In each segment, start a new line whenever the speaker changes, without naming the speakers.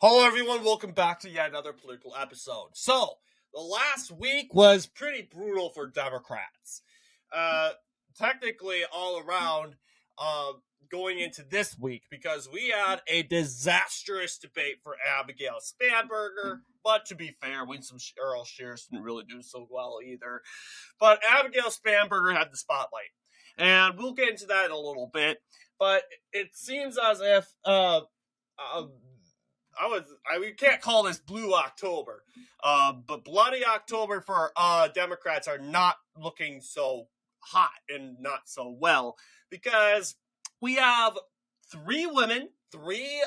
Hello, everyone. Welcome back to yet another political episode. So, the last week was pretty brutal for Democrats. Technically, all around going into this week, because we had a disastrous debate for Abigail Spanberger. But to be fair, Winston Earl Shears didn't really do so well either. But Abigail Spanberger had the spotlight. And we'll get into that in a little bit. But it seems as if we can't call this Blue October, but Bloody October for Democrats are not looking so hot and not so well, because we have three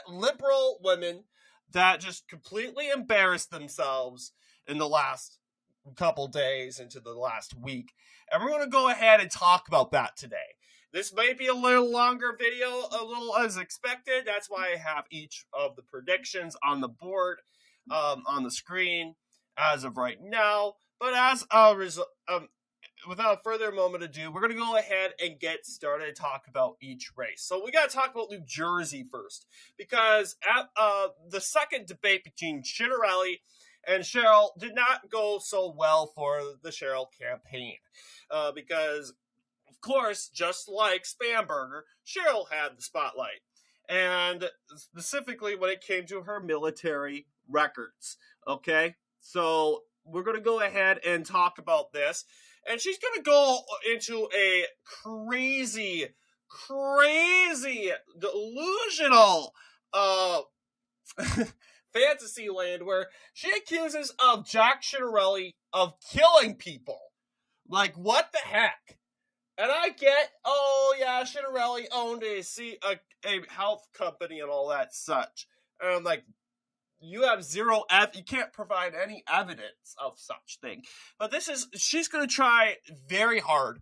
liberal women that just completely embarrassed themselves in the last couple days into the last week. And we're going to go ahead and talk about that today. This might be a little longer video, a little as expected. That's why I have each of the predictions on the board, on the screen as of right now. But as a result, without further moment ado, we're going to go ahead and get started and talk about each race. So we got to talk about New Jersey first, because at the second debate between Ciattarelli and Sherrill did not go so well for the Sherrill campaign, because of course, just like Spanberger, Sherrill had the spotlight, and specifically when it came to her military records. Okay, so we're going to go ahead and talk about this, and she's going to go into a crazy, delusional fantasy land where she accuses of Jack Ciattarelli of killing people. Like, what the heck? And I get, Ciattarelli owned a health company and all that such. And I'm like, you have you can't provide any evidence of such thing. But she's going to try very hard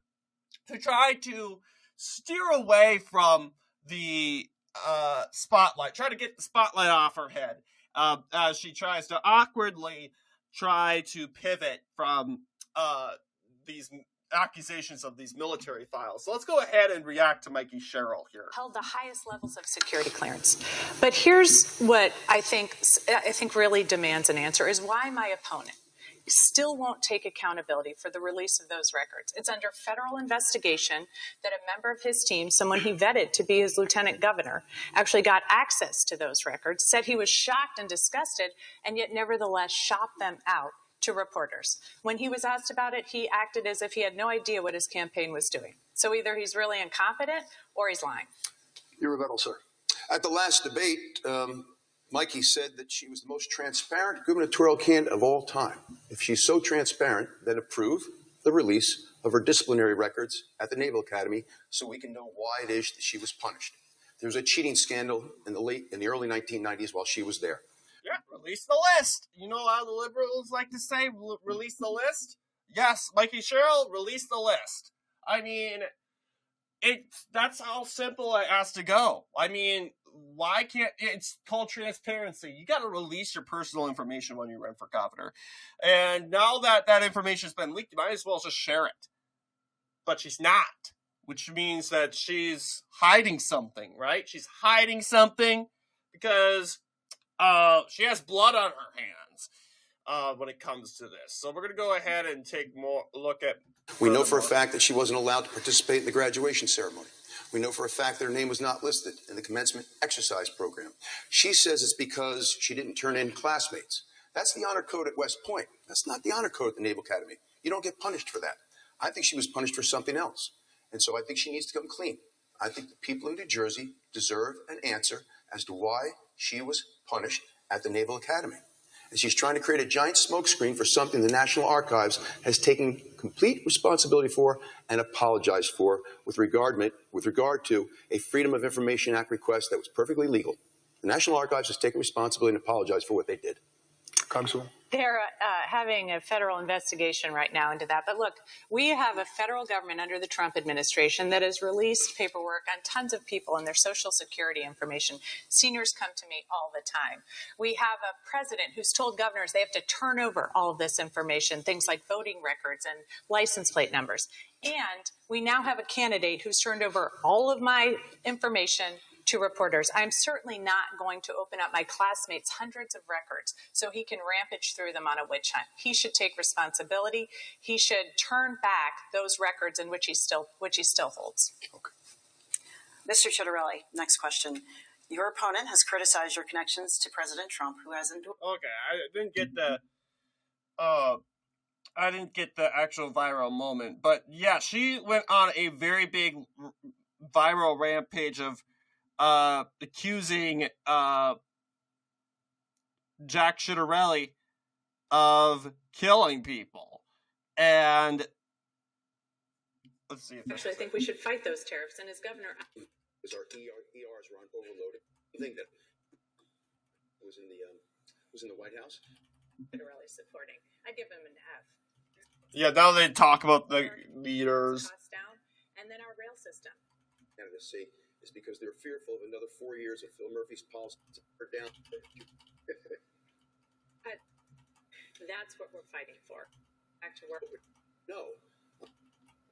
to try to steer away from the spotlight, try to get the spotlight off her head, as she tries to awkwardly try to pivot from these accusations of these military files. So let's go ahead and react to Mikey Sherrill here.
Held the highest levels of security clearance. But here's what I think really demands an answer, is why my opponent still won't take accountability for the release of those records. It's under federal investigation that a member of his team, someone he vetted to be his lieutenant governor, actually got access to those records, said he was shocked and disgusted, and yet nevertheless shopped them out to reporters. When he was asked about it, he acted as if he had no idea what his campaign was doing. So either he's really incompetent or he's lying.
Your rebuttal, sir. At the last debate, Mikey said that she was the most transparent gubernatorial candidate of all time. If she's so transparent, then approve the release of her disciplinary records at the Naval Academy so we can know why it is that she was punished. There was a cheating scandal in the early 1990s while she was there.
Yeah, release the list. You know how the liberals like to say, release the list? Yes, Mikey Sherrill, release the list. I mean, that's how simple it has to go. I mean, why can't, it's called transparency. You got to release your personal information when you run for governor. And now that that information's been leaked, you might as well just share it. But she's not, which means that she's hiding something, right? She's hiding something because she has blood on her hands when it comes to this. So we're going to go ahead and take more look at...
We know for a fact that she wasn't allowed to participate in the graduation ceremony. We know for a fact that her name was not listed in the commencement exercise program. She says it's because she didn't turn in classmates. That's the honor code at West Point. That's not the honor code at the Naval Academy. You don't get punished for that. I think she was punished for something else. And so I think she needs to come clean. I think the people in New Jersey deserve an answer as to why she was punished at the Naval Academy. And she's trying to create a giant smokescreen for something the National Archives has taken complete responsibility for and apologized for with regard to a Freedom of Information Act request that was perfectly legal. The National Archives has taken responsibility and apologized for what they did. Congresswoman.
They're having a federal investigation right now into that. But look, we have a federal government under the Trump administration that has released paperwork on tons of people and their Social Security information. Seniors come to me all the time. We have a president who's told governors they have to turn over all of this information, things like voting records and license plate numbers. And we now have a candidate who's turned over all of my information to reporters. I'm certainly not going to open up my classmates' hundreds of records so he can rampage through them on a witch hunt. He should take responsibility. He should turn back those records in which he still holds.
Okay. Mr. Chitterelli, next question. Your opponent has criticized your connections to President Trump, who has endorsed.
Okay, I didn't get the actual viral moment, but yeah, she went on a very big viral rampage of accusing Jack Chitterelli of killing people. And let's see.
Actually, I think we should fight those tariffs. And as governor,
Because our ERs were overloaded. The thing that was in the White House.
Chitterelli supporting, I give him an F.
Yeah, now they talk about the leaders.
Costs down, and then our rail system.
Candidacy is because they're fearful of another 4 years of Phil Murphy's policies are down.
That's what we're fighting for. Back to work.
No,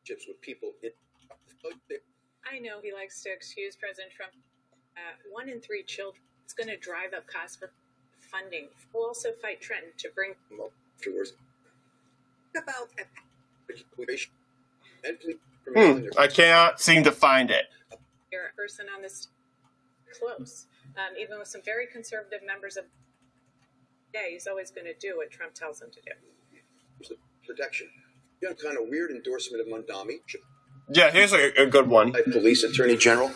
chips with people.
I know he likes to excuse President Trump. 1 in 3 children. It's going to drive up costs for funding. We'll also fight Trenton to bring.
About
I cannot seem to find it.
You're a person on this close, even with some very conservative members of. Yeah, he's always going to do what Trump tells him to do.
Protection. Some kind of weird endorsement of Mondami.
Yeah, here's a good one.
Police Attorney General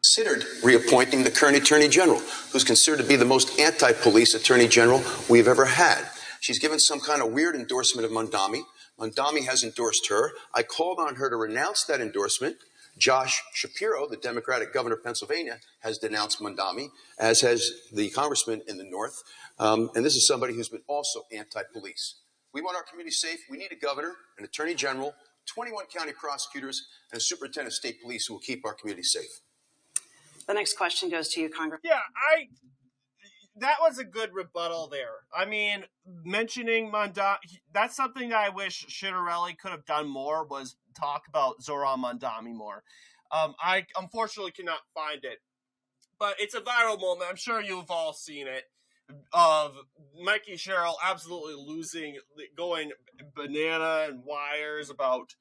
considered reappointing the current Attorney General, who's considered to be the most anti-police Attorney General we've ever had. She's given some kind of weird endorsement of Mondami. Mondami has endorsed her. I called on her to renounce that endorsement. Josh Shapiro, the Democratic governor of Pennsylvania, has denounced Mondami, as has the congressman in the north. And this is somebody who's been also anti-police. We want our community safe. We need a governor, an attorney general, 21 county prosecutors, and a superintendent of state police who will keep our community safe.
The next question goes to you, Congressman.
Yeah, that was a good rebuttal there. I mean, mentioning Mondami, that's something that I wish Chitterelli could have done more, was talk about Zohran Mondami more. I unfortunately cannot find it, but it's a viral moment. I'm sure you've all seen it, of Mikey Sherrill absolutely losing, going banana and wires about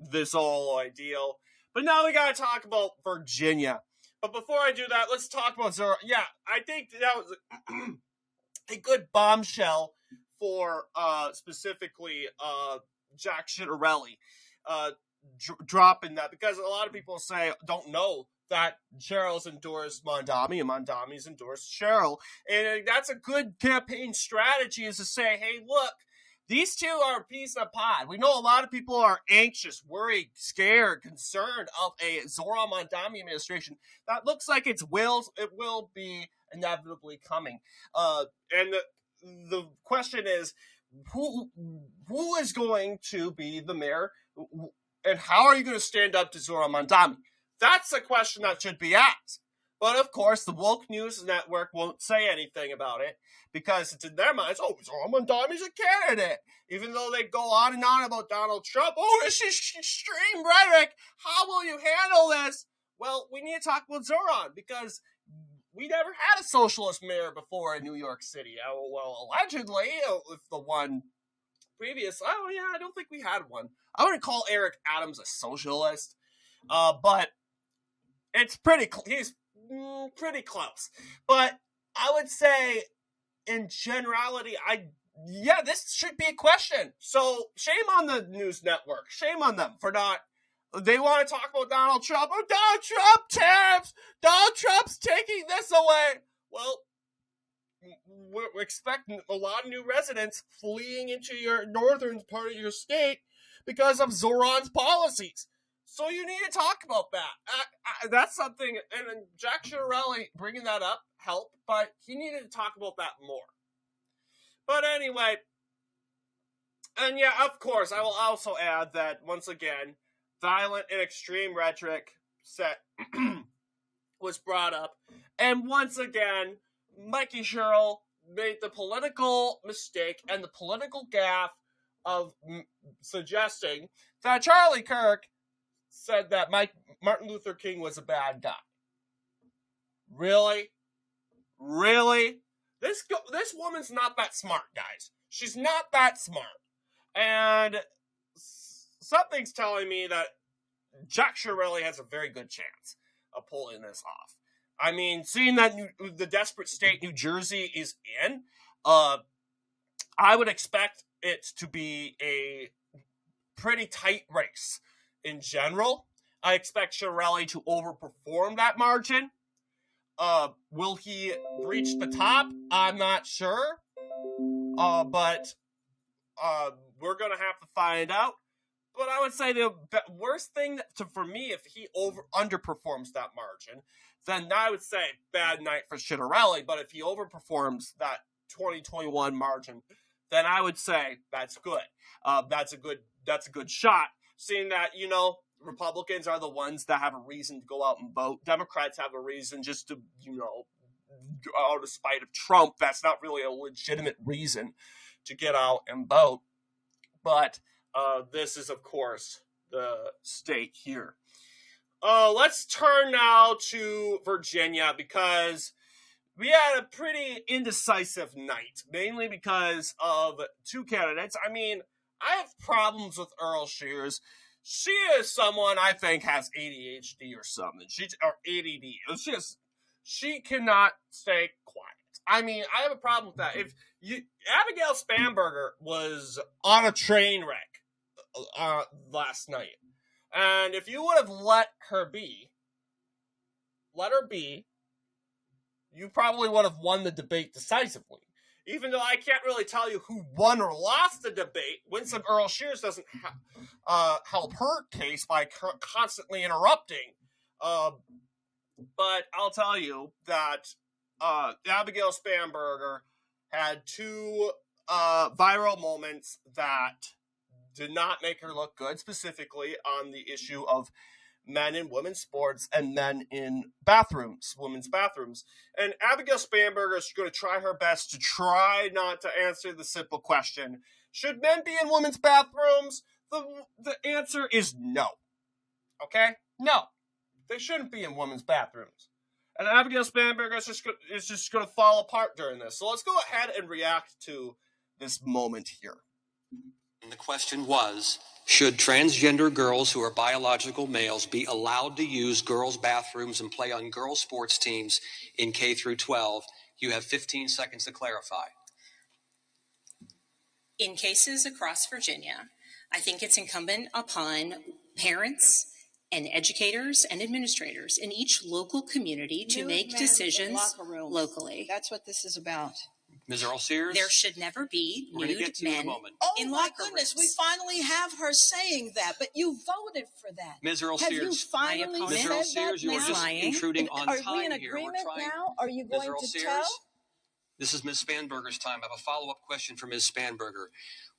this whole ideal. But now we got to talk about Virginia. But before I do that, let's talk about Zohran. Yeah, I think that was a good bombshell for specifically Jack Chitterelli dropping that, because a lot of people don't know that Cheryl's endorsed Mondami and Mondami's endorsed Cheryl. And that's a good campaign strategy, is to say, hey, look, these two are a piece of pie. We know a lot of people are anxious, worried, scared, concerned of a Zohran Mondami administration. That looks like it will be inevitably coming. And the question is, who is going to be the mayor, and how are you going to stand up to Zohran Mondami? That's a question that should be asked. But of course, the woke news network won't say anything about it, because it's in their minds, Zohran Mondami's a candidate. Even though they go on and on about Donald Trump, this is extreme rhetoric. How will you handle this? Well, we need to talk about Zohran, because we never had a socialist mayor before in New York City. Well, allegedly, if the one previous, I don't think we had one. I wouldn't call Eric Adams a socialist, but it's he's pretty close. But I would say, in generality, this should be a question. So shame on the news network. Shame on them for not. They want to talk about Donald Trump. Oh, Donald Trump tariffs. Donald Trump's taking this away. Well, we're expecting a lot of new residents fleeing into your northern part of your state because of Zohran's policies. So you need to talk about that. That's something, and Jack Chitterelli bringing that up helped, but he needed to talk about that more. But anyway, and yeah, of course, I will also add that, once again, violent and extreme rhetoric was brought up. And once again, Mikey Sherrill made the political mistake and the political gaffe of suggesting that Charlie Kirk said that Martin Luther King was a bad guy. Really? Really? This woman's not that smart, guys. She's not that smart. And something's telling me that Jack Chiarelli has a very good chance of pulling this off. I mean, seeing that the desperate state New Jersey is in, I would expect it to be a pretty tight race in general. I expect Chiarelli to overperform that margin. Will he reach the top? I'm not sure. But we're going to have to find out. But I would say the worst thing for me, if he underperforms that margin, then I would say bad night for Chiarelli. But if he overperforms that 2021 margin, then I would say that's good. That's a good shot. Seeing that, Republicans are the ones that have a reason to go out and vote. Democrats have a reason just to, out of spite of Trump. That's not really a legitimate reason to get out and vote. But this is, of course, the stake here. Let's turn now to Virginia, because we had a pretty indecisive night, mainly because of two candidates. I mean, I have problems with Earl Shears. She is someone I think has ADHD or something. Or ADD. She cannot stay quiet. I mean, I have a problem with that. Abigail Spanberger was on a train wreck last night, and if you would have let her be, you probably would have won the debate decisively. Even though I can't really tell you who won or lost the debate, Winsome Earl Shears doesn't help her case by constantly interrupting. But I'll tell you that Abigail Spanberger had two viral moments that did not make her look good, specifically on the issue of men in women's sports and men in women's bathrooms. And Abigail Spanberger is going to try her best to try not to answer the simple question, should men be in women's bathrooms? The answer is no. Okay? No. They shouldn't be in women's bathrooms. And Abigail Spanberger is just going to fall apart during this. So let's go ahead and react to this moment here.
And the question was, should transgender girls who are biological males be allowed to use girls' bathrooms and play on girls' sports teams in K through 12? You have 15 seconds to clarify.
In cases across Virginia, I think it's incumbent upon parents and educators and administrators in each local community to make decisions locally.
That's what this is about.
Ms. Earl Sears?
There should never be nude men
Oh
in
my
locker
goodness,
rooms.
we finally have her saying that, but you voted for that.
Ms. Earl
Have you
Sears.
finally
My
Ms.
said
Earl
that
Sears, you are
now?
just
lying.
intruding on
Are
time
we in
here.
agreement
We're trying.
now? Are you
Ms.
going
Earl
to
Sears,
tell?
this is Ms. Spanberger's time. I have a follow-up question for Ms. Spanberger.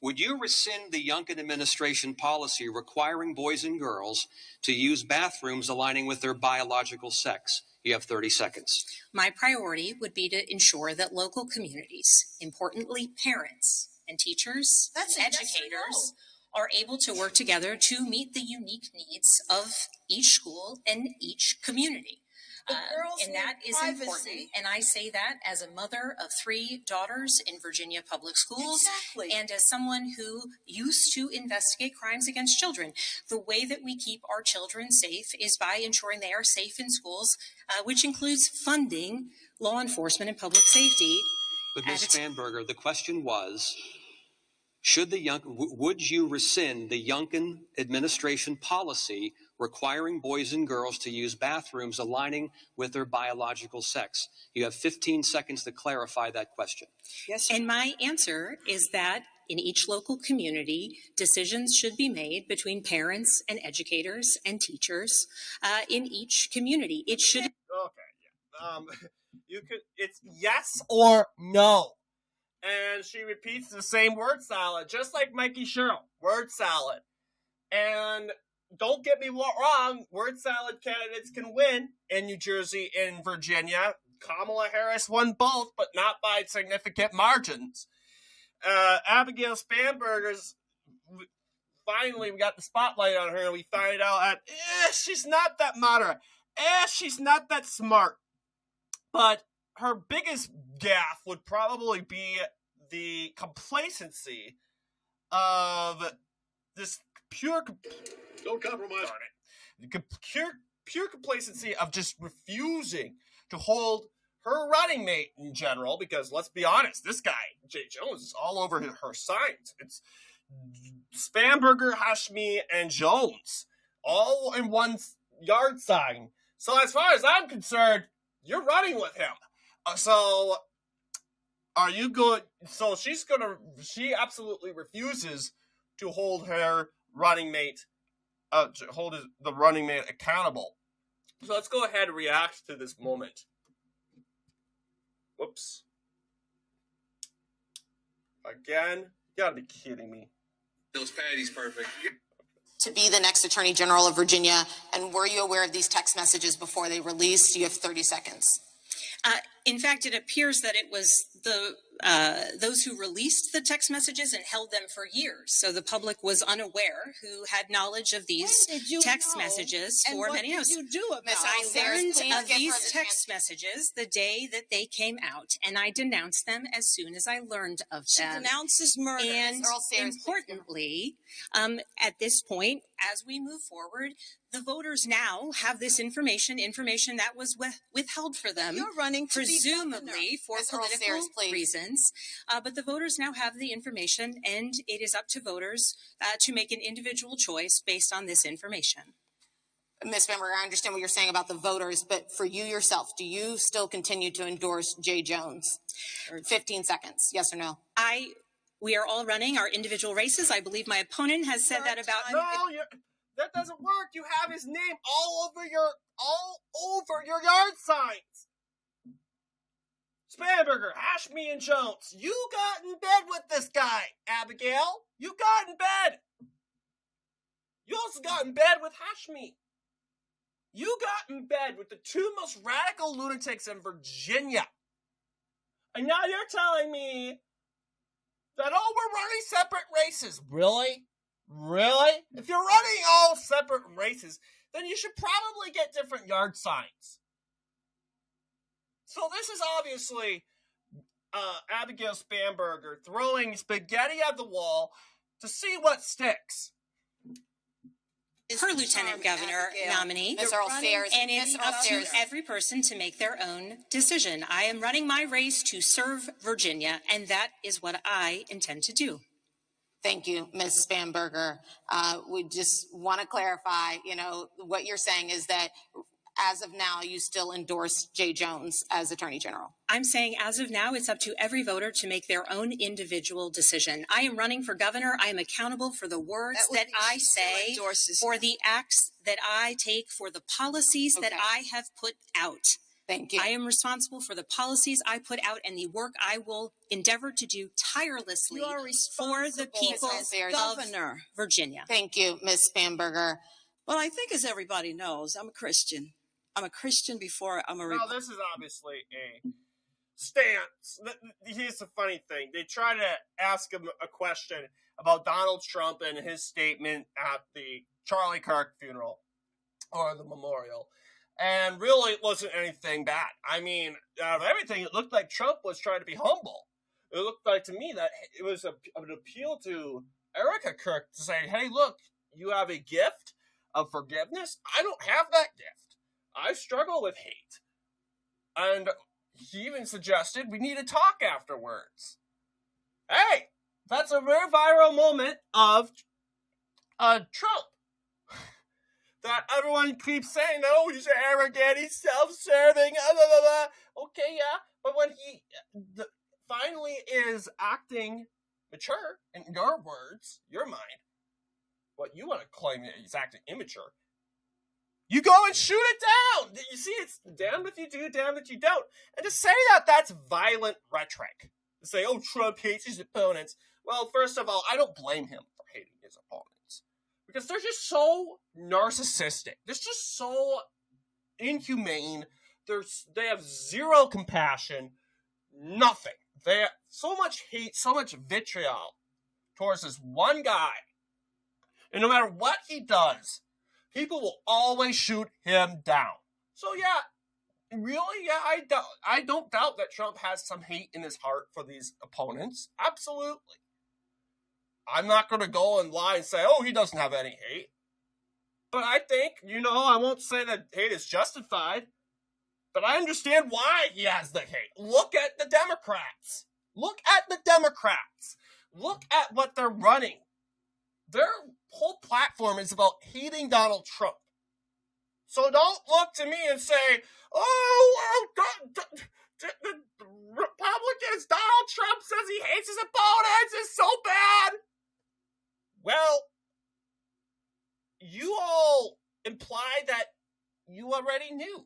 Would you rescind the Youngkin administration policy requiring boys and girls to use bathrooms aligning with their biological sex? You have 30 seconds.
My priority would be to ensure that local communities, importantly parents and teachers
That's
and
a yes or
educators, are able to work together to meet the unique needs of each school and each community.
The girls
And that
need
is
privacy.
important. And I say that as a mother of 3 daughters in Virginia public schools.
Exactly.
And as someone who used to investigate crimes against children. The way that we keep our children safe is by ensuring they are safe in schools, which includes funding law enforcement and public safety.
But Ms. Spanberger, the question was, would you rescind the Youngkin administration policy requiring boys and girls to use bathrooms aligning with their biological sex? You have 15 seconds to clarify that question.
Yes, sir.
And my answer is that in each local community, decisions should be made between parents and educators and teachers in each community. It should.
Okay, yeah. It's yes or no. And she repeats the same word salad, just like Mikey Sherrill. Word salad. And don't get me wrong, word salad candidates can win in New Jersey and Virginia. Kamala Harris won both, but not by significant margins. Abigail Spanberger's finally we got the spotlight on her and we find out that she's not that moderate. She's not that smart. But her biggest gaffe would probably be the complacency of this pure...
Don't compromise.
Pure complacency of just refusing to hold her running mate in general, because let's be honest, this guy, Jay Jones, is all over her signs. It's Spanberger, Hashmi, and Jones, all in one yard sign. So as far as I'm concerned, you're running with him. So are you good? So she absolutely refuses to hold her running mate, the running mate accountable. So let's go ahead and react to this moment. Whoops. Again? You gotta be kidding me.
Those Patty's perfect.
To be the next Attorney General of Virginia, and were you aware of these text messages before they released? You have 30 seconds.
In fact, it appears that it was those who released the text messages and held them for years. So the public was unaware, who had knowledge of these text messages for many years.
What did you do about
I
it?
learned of these text messages the day that they came out, and I denounced them as soon as I learned of
She
them.
denounces murder.
And importantly, at this point, as we move forward, the voters now have this information that was withheld for them.
You're running to
presumably for
Ms. Earl
political
Sayers, please.
reasons. But the voters now have the information, and it is up to voters to make an individual choice based on this information.
Ms. Bamberger, I understand what you're saying about the voters, but for you yourself, do you still continue to endorse Jay Jones? 15 seconds, yes or no?
We are all running our individual races. I believe my opponent has said that about...
No, that doesn't work. You have his name all over your yard signs. Spanberger, Hashmi, and Jones, you got in bed with this guy, Abigail. You got in bed. You also got in bed with Hashmi. You got in bed with the two most radical lunatics in Virginia. And now you're telling me that, oh, we're running separate races. Really? Really? If you're running all separate races, then you should probably get different yard signs. So this is obviously Abigail Spanberger throwing spaghetti at the wall to see what sticks.
Her lieutenant governor nominee,
Ms. Earl Sayers.
and it's up to every person to make their own decision. I am running my race to serve Virginia, and that is what I intend to do.
Thank you, Ms. Spanberger. We just want to clarify, what you're saying is that as of now, you still endorse Jay Jones as Attorney General.
I'm saying as of now, it's up to every voter to make their own individual decision. I am running for governor. I am accountable for the words that I say, for the acts that I take, for the policies that I have put out.
Thank you.
I am responsible for the policies I put out and the work I will endeavor to do tirelessly for the people of Virginia.
Thank you, Ms. Spanberger.
Well, I think as everybody knows, I'm a Christian. I'm a Christian before I'm a Republican.
Well, this is obviously a stance. Here's the funny thing. They try to ask him a question about Donald Trump and his statement at the Charlie Kirk funeral or the memorial. And really, it wasn't anything bad. I mean, out of everything, it looked like Trump was trying to be humble. It looked like to me that it was an appeal to Erica Kirk to say, hey, look, you have a gift of forgiveness. I don't have that gift. I struggle with hate. And he even suggested we need to talk afterwards. Hey, that's a very viral moment of Trump. That everyone keeps saying, oh, he's arrogant, he's self-serving, blah, blah, blah. Okay, yeah, but when he finally is acting mature, in your words, your mind, what you want to claim is acting immature, you go and shoot it down. You see, it's damned if you do, damned if you don't. And to say that, that's violent rhetoric. To say, oh, Trump hates his opponents. Well, first of all, I don't blame him for hating his opponents. Because they're just so narcissistic. They're just so inhumane. They have zero compassion. Nothing. They have so much hate, so much vitriol towards this one guy. And no matter what he does, people will always shoot him down. So yeah, really, yeah, I don't doubt that Trump has some hate in his heart for these opponents. Absolutely. I'm not going to go and lie and say, oh, he doesn't have any hate. But I think, I won't say that hate is justified, but I understand why he has the hate. Look at the Democrats. Look at the Democrats. Look at what they're running. Their whole platform is about hating Donald Trump. So don't look to me and say, oh, the Republicans, Donald Trump says he hates his opponents, it's so bad. Well, you all imply that you already knew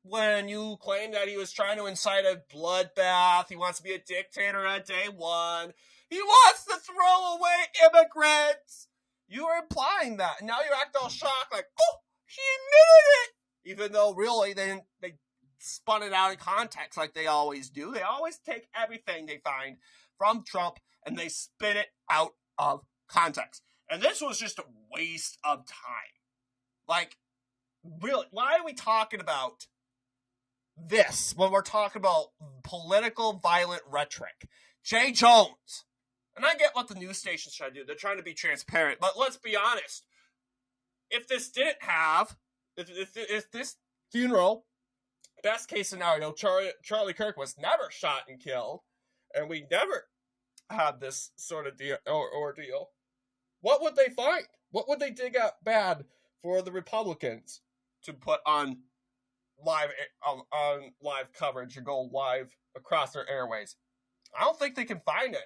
when you claimed that he was trying to incite a bloodbath. He wants to be a dictator on day one. He wants to throw away immigrants. You were implying that. And now you're acting all shocked like, oh, he admitted it. Even though really they spun it out of context like they always do. They always take everything they find from Trump and they spin it out of context. And this was just a waste of time. Like, really, why are we talking about this when we're talking about political violent rhetoric? Jay Jones. And I get what the news stations try to do. They're trying to be transparent. But let's be honest. If this didn't have, if this funeral, best case scenario, Charlie Kirk was never shot and killed, and we never had this sort of ordeal, what would they find? What would they dig up bad for the Republicans to put on live coverage or go live across their airways? I don't think they can find anything.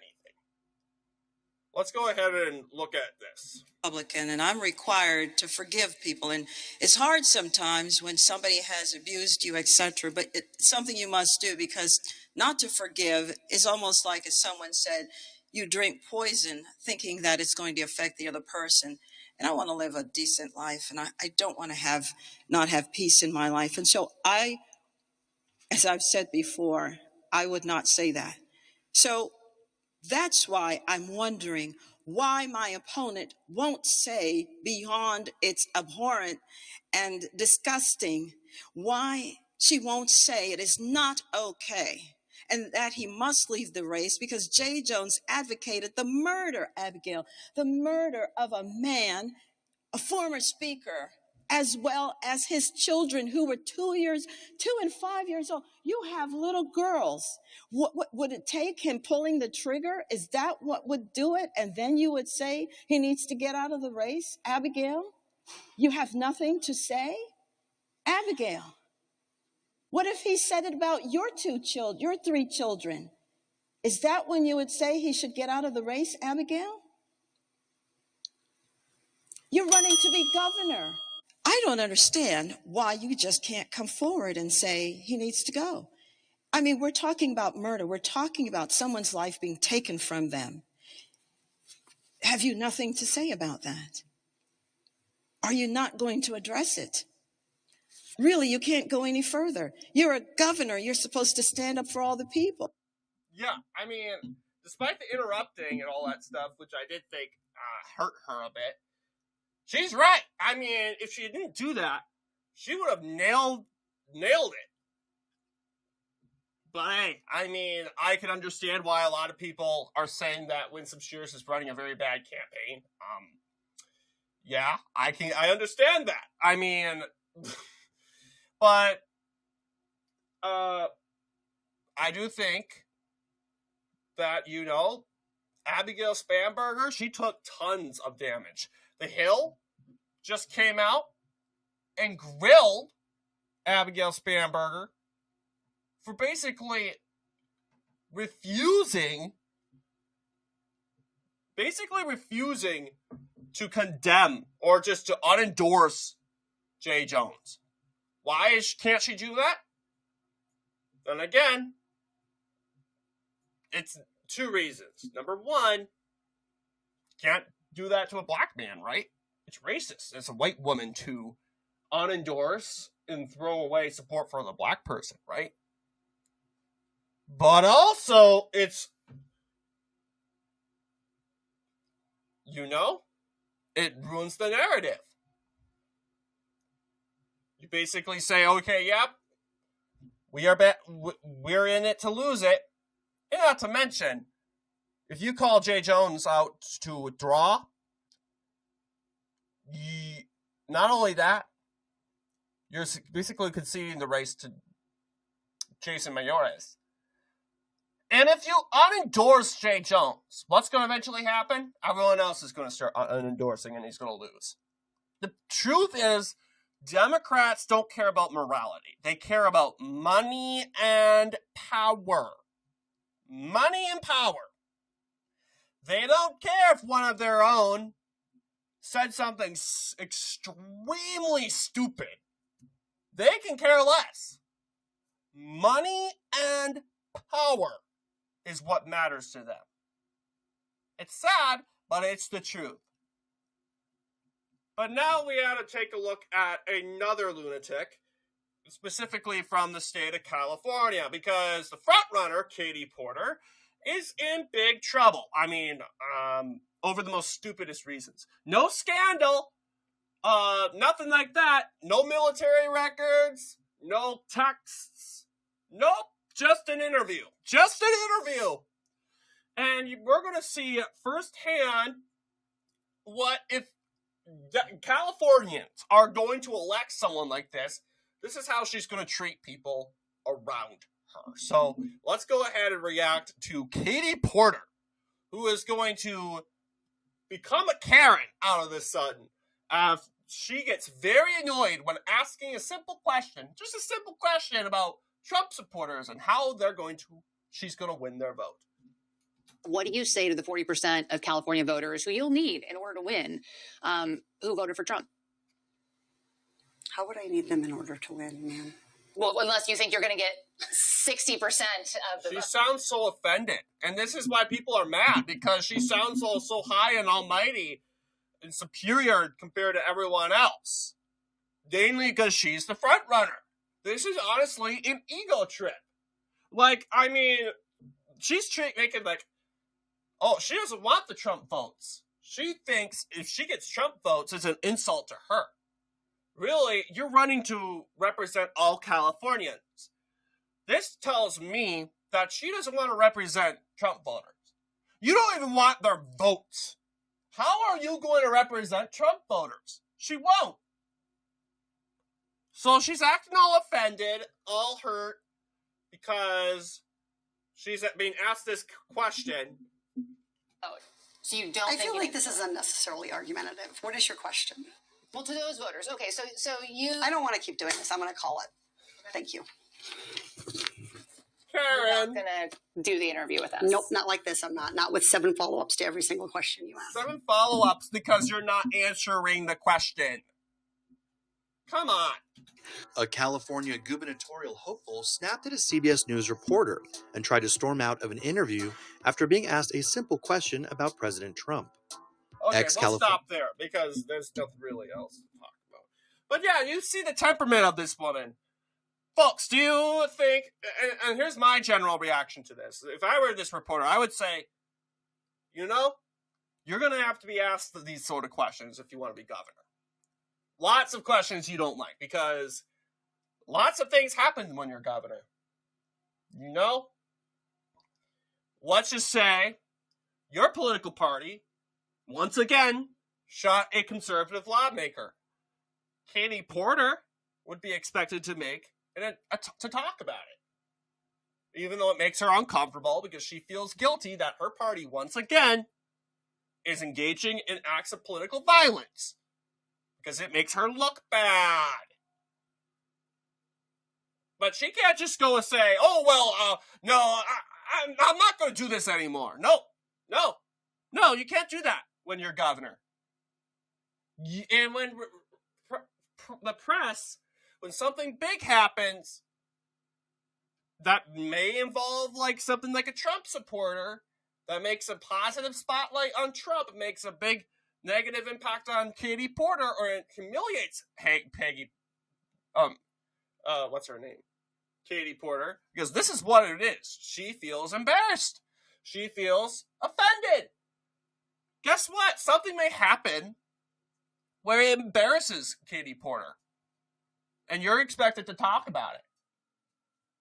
Let's go ahead and look at this.
Republican, and I'm required to forgive people, and it's hard sometimes when somebody has abused you, etc., but it's something you must do, because not to forgive is almost like if someone said you drink poison thinking that it's going to affect the other person. And I want to live a decent life, and I don't want to not have peace in my life. And so as I've said before, I would not say that. So that's why I'm wondering why my opponent won't say beyond it's abhorrent and disgusting, why she won't say it is not okay and that he must leave the race, because Jay Jones advocated the murder, Abigail, the murder of a man, a former speaker, as well as his children who were 2 and 5 years old. You have little girls. What would it take him pulling the trigger? Is that what would do it? And then you would say he needs to get out of the race? Abigail, you have nothing to say? Abigail, what if he said it about your 3 children? Is that when you would say he should get out of the race, Abigail? You're running to be governor. I don't understand why you just can't come forward and say he needs to go. I mean, we're talking about murder. We're talking about someone's life being taken from them. Have you nothing to say about that? Are you not going to address it? Really, you can't go any further. You're a governor. You're supposed to stand up for all the people.
Yeah, I mean, despite the interrupting and all that stuff, which I did think hurt her a bit, she's right. I mean, if she didn't do that, she would have nailed it. But hey, I mean, I can understand why a lot of people are saying that Winsome Shears is running a very bad campaign. Yeah, I understand that. I mean, but I do think that, Abigail Spanberger, she took tons of damage. The Hill just came out and grilled Abigail Spanberger for basically refusing to condemn or just to unendorse Jay Jones. Why can't she do that? And again, it's 2 reasons. Number one, can't do that to a black man, right? It's racist. It's a white woman to unendorse and throw away support for the black person, right? But also, it's, it ruins the narrative. You basically say, okay, yep, we're in it to lose it. And not to mention, if you call Jay Jones out to withdraw, not only that, you're basically conceding the race to Jason Mayorkas. And if you unendorse Jay Jones, what's going to eventually happen? Everyone else is going to start unendorsing, and he's going to lose. The truth is, Democrats don't care about morality. They care about money and power. Money and power. They don't care if one of their own said something extremely stupid. They can care less. Money and power is what matters to them. It's sad, but it's the truth. But now we ought to take a look at another lunatic, specifically from the state of California, because the frontrunner, Katie Porter, is in big trouble. I mean, over the most stupidest reasons. No scandal, nothing like that. No military records, no texts. Nope, just an interview. Just an interview. And we're going to see firsthand what if Californians are going to elect someone like this. This is how she's going to treat people around her. So let's go ahead and react to Katie Porter, who is going to become a Karen out of this sudden. She gets very annoyed when asking a simple question, just a simple question about Trump supporters and how she's going to win their vote.
What do you say to the 40% of California voters who you'll need in order to win, who voted for Trump?
How would I need them in order to win, man?
Well, unless you think you're going to get 60% of the
She
vote.
sounds so offended. And this is why people are mad, because she sounds so high and almighty and superior compared to everyone else. Mainly because she's the front runner. This is honestly an ego trip. Like, I mean, she's making like, oh, she doesn't want the Trump votes. She thinks if she gets Trump votes, it's an insult to her. Really, you're running to represent all Californians. This tells me that she doesn't want to represent Trump voters. You don't even want their votes. How are you going to represent Trump voters? She won't. So she's acting all offended, all hurt, because she's being asked this question.
Oh, so you don't
I
think
feel like this is unnecessarily argumentative. What is your question?
Well, to those voters. Okay, so you...
I don't want to keep doing this. I'm going to call it. Thank you.
Karen.
You're not going to do the interview with us.
Nope, not like this. I'm not. Not with 7 follow-ups to every single question you ask.
7 follow-ups because you're not answering the question. Come on.
A California gubernatorial hopeful snapped at a CBS News reporter and tried to storm out of an interview after being asked a simple question about President Trump.
Okay, we'll stop there because there's nothing really else to talk about. But yeah, you see the temperament of this woman. Folks, do you think, and here's my general reaction to this. If I were this reporter, I would say, you're going to have to be asked these sort of questions if you want to be governor. Lots of questions you don't like, because lots of things happen when you're governor. Let's just say your political party, once again, shot a conservative lawmaker. Katie Porter would be expected to to talk about it. Even though it makes her uncomfortable because she feels guilty that her party, once again, is engaging in acts of political violence. Because it makes her look bad. But she can't just go and say, oh, well, no, I'm not going to do this anymore. No, you can't do that when you're governor. And when the press, when something big happens that may involve like something like a Trump supporter, that makes a positive spotlight on Trump, it makes a big negative impact on Katie Porter, or it humiliates Peggy, what's her name? Katie Porter, because this is what it is. She feels embarrassed. She feels offended. Guess what? Something may happen where it embarrasses Katie Porter. And you're expected to talk about it.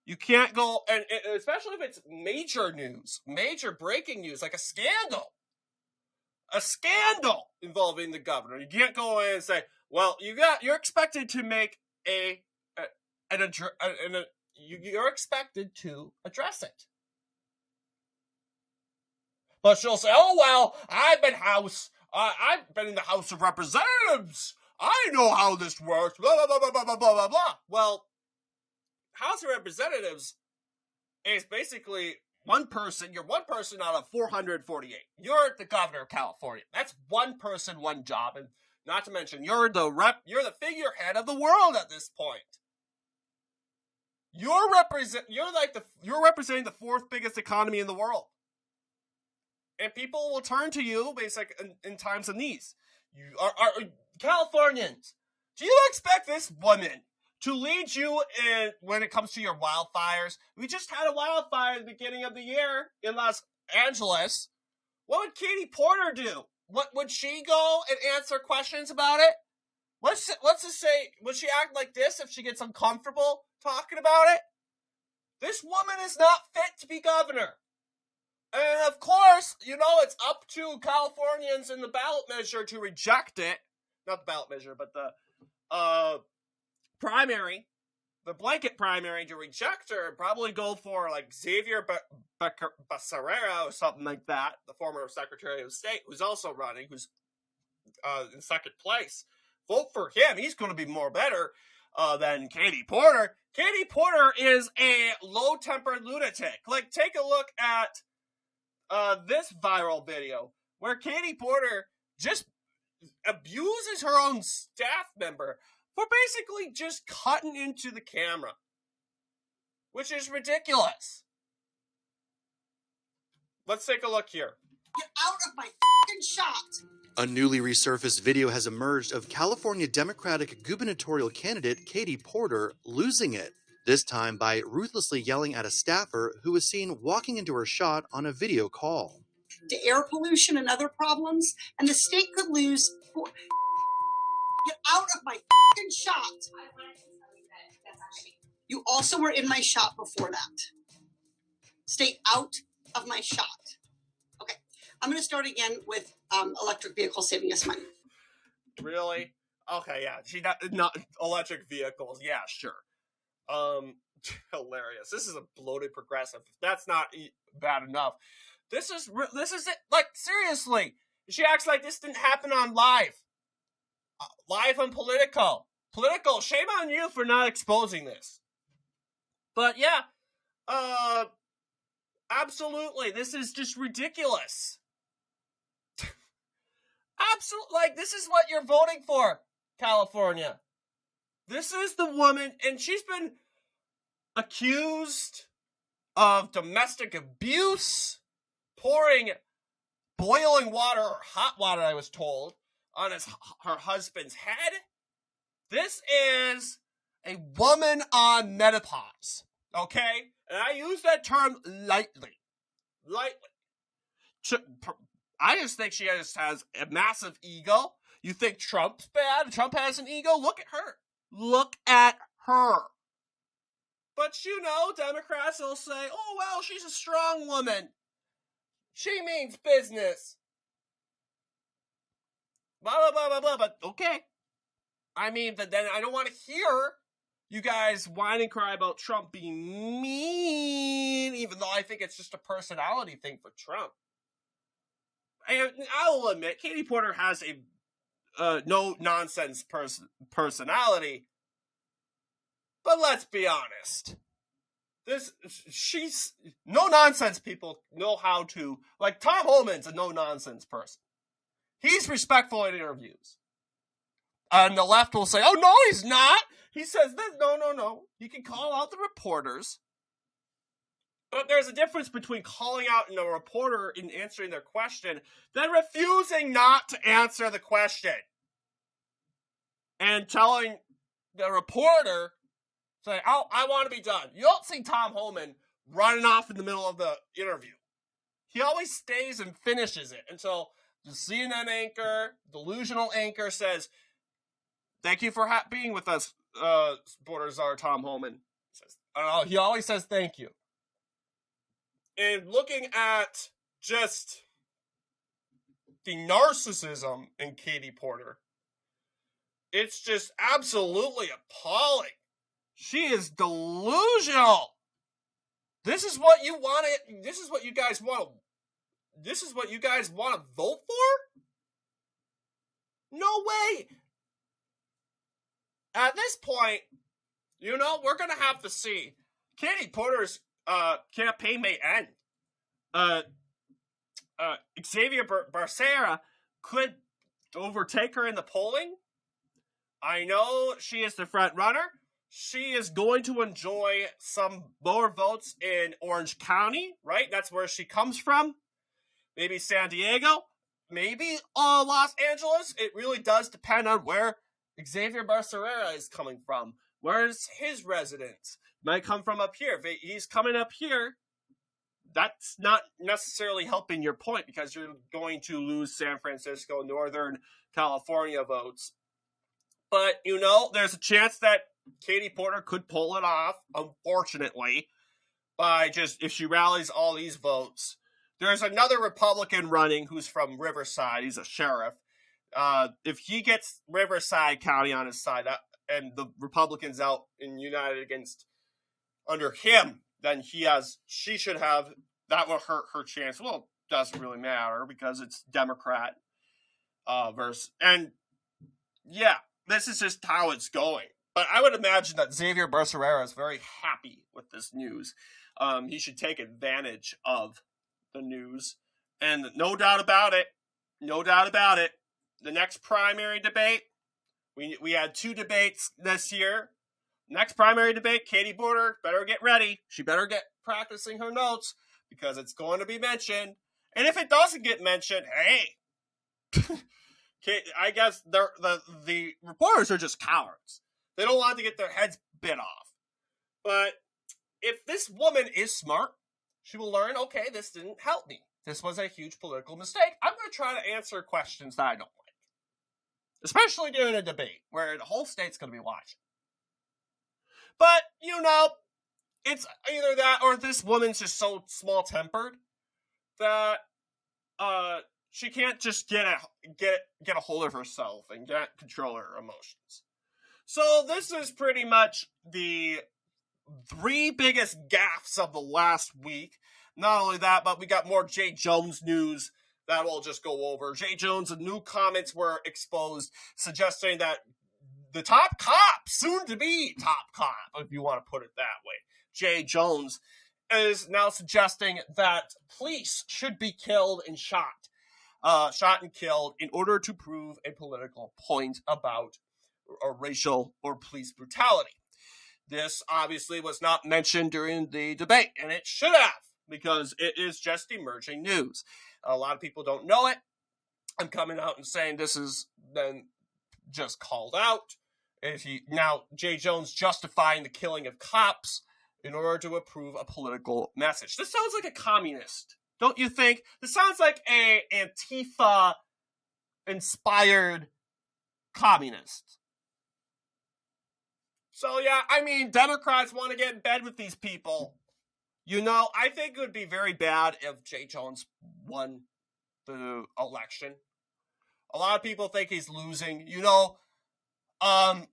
You can't go, and especially if it's major news, major breaking news, like a scandal involving the governor. You can't go in and say, well, you're expected to make you're expected to address it. But she'll say, oh, well, I've been in the House of Representatives. I know how this works, blah, blah, blah, blah, blah, blah, blah, blah. Well, House of Representatives is basically one person. You're one person out of 448. You're the governor of California. That's one person, one job. And not to mention, you're the figurehead of the world at this point. You're representing the fourth biggest economy in the world. And people will turn to you basically in times of needs. You are Californians. Do you expect this woman to lead you in when it comes to your wildfires? We just had a wildfire at the beginning of the year in Los Angeles. What would Katie Porter do? What would she go and answer questions about it? Let's just say, would she act like this if she gets uncomfortable talking about it? This woman is not fit to be governor. And of course, it's up to Californians in the ballot measure to reject it. Not the ballot measure, but the primary, the blanket primary to reject her, and probably go for like Xavier Becerra or something like that, the former Secretary of State, who's also running, who's in second place. Vote for him. He's going to be more better than Katie Porter. Katie Porter is a low-tempered lunatic. Like, take a look at this viral video where Katie Porter just abuses her own staff member for basically just cutting into the camera, which is ridiculous. Let's take a look here.
Get out of my f***ing shot!
A newly resurfaced video has emerged of California Democratic gubernatorial candidate Katie Porter losing it, this time by ruthlessly yelling at a staffer who was seen walking into her shot on a video call.
To air pollution and other problems, and the state could lose. Get out of my f***ing shot! You also were in my shot before that. Stay out of my shot. Okay, I'm going to start again with electric vehicles saving us money.
Really? Okay, yeah. Not electric vehicles. Yeah, sure. Hilarious. This is a bloated progressive. That's not bad enough. This is it. Like, seriously. She acts like this didn't happen on live. Live on Politico. Politico, shame on you for not exposing this. But yeah, absolutely. This is just ridiculous. Absolutely. Like, this is what you're voting for, California. This is the woman, and she's been accused of domestic abuse, pouring boiling water, or hot water, I was told, on her husband's head. This is a woman on menopause, okay? And I use that term lightly. I just think she just has a massive ego. You think Trump's bad? Trump has an ego? Look at her. Look at her. But Democrats will say, oh, well, she's a strong woman. She means business. Blah, blah, blah, blah, blah. But okay. I mean, but then I don't want to hear you guys whine and cry about Trump being mean, even though I think it's just a personality thing for Trump. And I will admit, Katie Porter has a no-nonsense personality. But let's be honest. She's no-nonsense people know how to... Like, Tom Homan's a no-nonsense person. He's respectful in interviews. And the left will say, oh, no, he's not. He says this. No. You can call out the reporters. But there's a difference between calling out a reporter and answering their question than refusing not to answer the question. And telling the reporter, say, oh, I want to be done. You don't see Tom Homan running off in the middle of the interview. He always stays and finishes it until the CNN anchor, delusional anchor, says, Thank you for being with us, Border Czar Tom Homan. He always says thank you. And looking at just the narcissism in Katie Porter, it's just absolutely appalling. She is delusional. This is what you want to, this is what you guys want to vote for? No way. At this point, we're going to have to see. Katie Porter's campaign may end. Xavier Becerra could overtake her in the polling. I know she is the front runner. She is going to enjoy some more votes in Orange County, right? That's where she comes from. Maybe San Diego. Maybe Los Angeles. It really does depend on where Xavier Becerra is coming from. Where's his residence? Might come from up here. If he's coming up here, that's not necessarily helping your point because you're going to lose San Francisco, Northern California votes. But, there's a chance that Katie Porter could pull it off, unfortunately, by just, if she rallies all these votes. There's another Republican running who's from Riverside. He's a sheriff. If he gets Riverside County on his side, and the Republicans out and united under him, then she should have, that will hurt her chance. Well, it doesn't really matter because it's Democrat and yeah, this is just how it's going. But I would imagine that Xavier Becerra is very happy with this news. He should take advantage of the news. And no doubt about it, the next primary debate, we had 2 debates this year. Next primary debate, Katie Porter better get ready. She better get practicing her notes because it's going to be mentioned. And if it doesn't get mentioned, hey, I guess the reporters are just cowards. They don't want to get their heads bit off. But if this woman is smart, she will learn, okay, this didn't help me. This was a huge political mistake. I'm going to try to answer questions that I don't like. Especially during a debate where the whole state's going to be watching. But, it's either that or this woman's just so small-tempered that she can't just get a hold of herself and get control of her emotions. So this is pretty much the 3 biggest gaffes of the last week. Not only that, but we got more Jay Jones news that we'll just go over. Jay Jones' new comments were exposed, suggesting that the top cop, soon to be top cop, if you want to put it that way, Jay Jones, is now suggesting that police should be killed and shot and killed in order to prove a political point about racial or police brutality. This obviously was not mentioned during the debate, and it should have, because it is just emerging news. A lot of people don't know it. I'm coming out and saying this is then just called out. Now, Jay Jones justifying the killing of cops in order to approve a political message. This sounds like a communist, don't you think? This sounds like a Antifa-inspired communist. So, yeah, Democrats want to get in bed with these people. I think it would be very bad if Jay Jones won the election. A lot of people think he's losing. I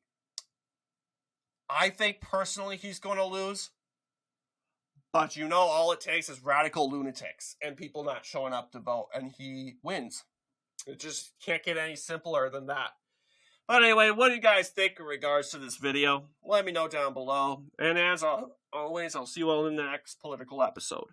think personally he's going to lose. But all it takes is radical lunatics and people not showing up to vote, and he wins. It just can't get any simpler than that. But anyway, what do you guys think in regards to this video? Let me know down below. And as always, I'll see you all in the next political episode.